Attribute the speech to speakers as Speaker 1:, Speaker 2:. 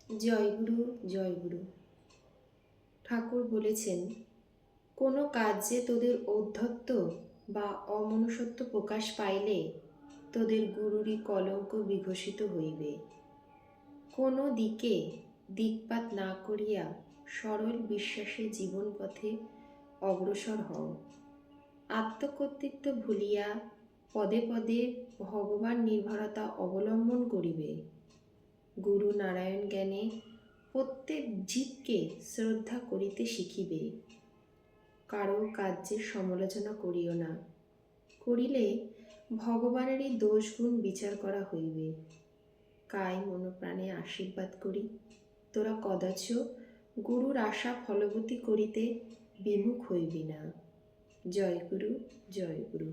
Speaker 1: জয়গুরু জয়গুরু। ঠাকুর বলেছেন, কোনো কার্যে তোদের ঔদ্ধত্য বা অমনুষ্যত্ব প্রকাশ পাইলে তোদের গুরুরই কলঙ্ক বিঘোষিত হইবে। কোনো দিকে দিকপাত না করিয়া সরল বিশ্বাসে জীবন পথে অগ্রসর হও। আত্মকর্তৃত্ব ভুলিয়া পদে পদে ভগবান নির্ভরতা অবলম্বন করিবে। গুরু নারায়ণ জ্ঞানে প্রত্যেক জীবকে শ্রদ্ধা করিতে শিখিবে। কারো কার্যের সমালোচনা করিও না, করিলে ভগবানেরই দোষগুণ বিচার করা হইবে। কায় মনোপ্রাণে আশীর্বাদ করি, তোরা কদাচ গুরুর আশা ফলবতী করিতে বিমুখ হইবি না। জয় গুরু জয় গুরু।